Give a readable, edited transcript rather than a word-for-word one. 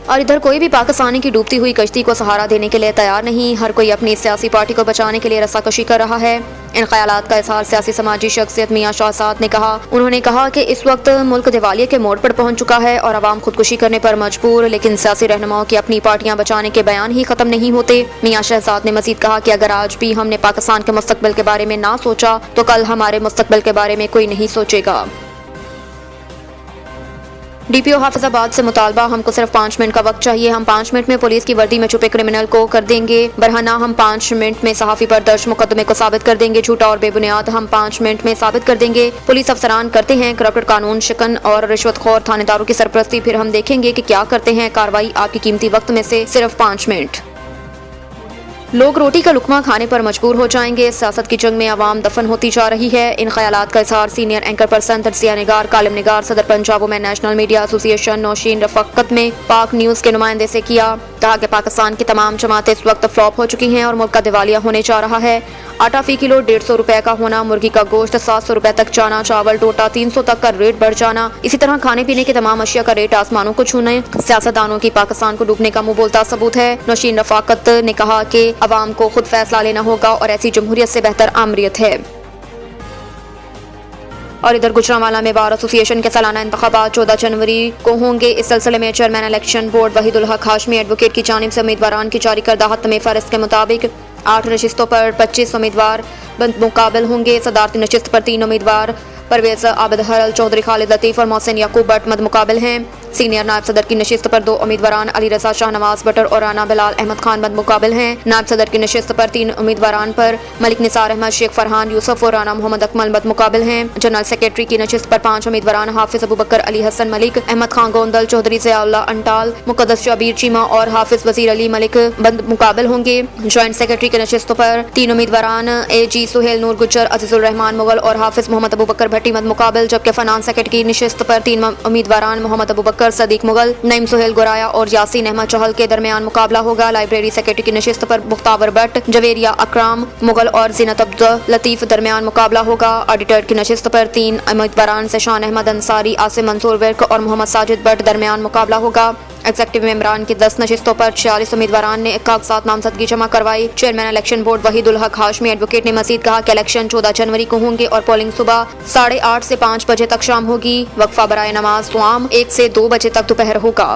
और इधर कोई भी पाकिस्तानी की डूबती हुई कश्ती को सहारा देने के लिए तैयार नहीं। हर कोई अपनी सियासी पार्टी को बचाने के लिए रस्साकशी कर रहा है। इन ख्यालात का इजहार सियासी समाजी शख्सियत मियां शहजाद ने कहा। उन्होंने कहा कि इस वक्त मुल्क दिवालिये के मोड़ पर पहुंच चुका है और आवाम खुदकुशी करने पर मजबूर, लेकिन सियासी रहनुमाओं की अपनी पार्टियां बचाने के बयान ही खत्म नहीं होते। मियां शहजाद ने मजीद कहा कि अगर आज भी हमने पाकिस्तान के मुस्तकबिल के बारे में ना सोचा तो कल हमारे मुस्तकबिल के बारे में कोई नहीं सोचेगा। डीपीओ हाफिजाबाद से मुतालबा, हमको सिर्फ 5 मिनट का वक्त चाहिए। हम 5 मिनट में पुलिस की वर्दी में छुपे क्रिमिनल को कर देंगे बरहना। हम 5 मिनट में सहाफी पर दर्ज मुकदमे को साबित कर देंगे झूठा और बेबुनियाद। हम 5 मिनट में साबित कर देंगे पुलिस अफसरान करते हैं करप्टेड, कानून शिकन और रिश्वतखोर थानेदारों की सरपरस्ती। फिर हम देखेंगे कि क्या करते हैं। कार्रवाई आपकी कीमती वक्त में से सिर्फ 5 मिनट। लोग रोटी का लुकमा खाने पर मजबूर हो जाएंगे। सियासत की जंग में आवाम दफन होती जा रही है। इन ख्यालात का इजहार सीनियर एंकर पर्सन, तजज़िया निगार, कालम निगार, सदर Punjab women national media association Nausheen Rafaqat में पाक न्यूज़ के नुमाइंदे से किया। कहा कि पाकिस्तान की तमाम जमातें इस वक्त फ्लॉप हो चुकी हैं और मुल्क का दिवालिया होने जा रहा है। आटा फी किलो 150 रुपए का होना, मुर्गी का गोश्त 700 रुपए तक जाना, चावल टोटा 300 तक का रेट बढ़ जाना, इसी तरह खाने पीने के तमाम अशिया का रेट आसमानों को छूने सियासतदानों की पाकिस्तान को डूबने का मुंह बोलता सबूत है। नौशीन रफाकत ने कहा कि अवाम को खुद फैसला लेना होगा और ऐसी जमहूरियत से बेहतर आमरीत है। और इधर गुजरांवाला में बार एसोसिएशन के सालाना इंतखाबात 14 जनवरी को होंगे। इस सिलसिले में चेयरमैन इलेक्शन बोर्ड वहीदुल हक हाशमी एडवोकेट की जानिब से उम्मीदवारान की जारी करदा हतम फहरिस्त के मुताबिक 8 नशिस्तों पर 25 उम्मीदवार मुकाबल होंगे। सदारती नशिस्त पर 3 उम्मीदवार परवेज आबिद हरल, चौधरी खालिद लतीफ़ और मोहसिन याकूब भट्ट मद मुकाबल हैं। सीनियर नायब सदर की नशिस्त पर 2 उम्मीदवारान अली रजा शाहनवाज बटर और राना बिलाल अहमद खान मद मुकाबल हैं। नायब सदर की नशिस्त पर 3 उम्मीदवारान पर मलिक निसार अहमद, शेख फरहान यूसुफ और राना मोहम्मद अकमल मद मुकाबल हैं। जनरल सेक्रेटरी की नशिस्त पर 5 उम्मीदवारान हाफिज अबू बकर अली हसन मलिक, अहमद खान गोंदल, चौधरी ज़ियाउल्लाह अंटाल, मुकद्दस जाबीर चीमा और हाफिज वजीर अली मलिक मद मुकाबल होंगे। ज्वाइंट सेक्रेटरी की नशिस्तों पर 3 उम्मीदवारान AG सुहेल नूर गुज्जर, अजीजुर रहमान मुगल और हाफिज मोहम्मद अबू बकर भट्टी मद मुकाबल, जबकि फाइनेंस सेक्रेटरी की नशिस्त पर 3 उम्मीदवारान मोहम्मद अबू बकर, सदीक मुगल, नईम सुहेल गुराया और यासीन अहमद चहल के दरमियान मुकाबला होगा। लाइब्रेरी सेक्रेटरी की नशिस्त पर मुख्ताबर भट्ट, जवेरिया अकराम मुगल और जीनत अब्दुल लतीफ दरमियान मुकाबला होगा। ऑडिटर की नशिस्त पर 3 उम्मीदवारान सेशान अहमद अंसारी, आसिम मंसूर विर्क और मोहम्मद साजिद भट्ट दरमियान मुकाबला होगा। एग्जेक्टिव मेंबरान की 10 नशिस्तों पर 46 उम्मीदवारान ने कागजात नामजदगी जमा करवाई। चेयरमैन इलेक्शन बोर्ड वहीदुल हक हाशमी एडवोकेट ने मजीद कहा कि इलेक्शन 14 जनवरी को होंगे और पोलिंग सुबह 8:30 से 5 बजे तक शाम होगी। वक्फा बराए नमाज दुआम 1 से 2 बजे तक दोपहर होगा।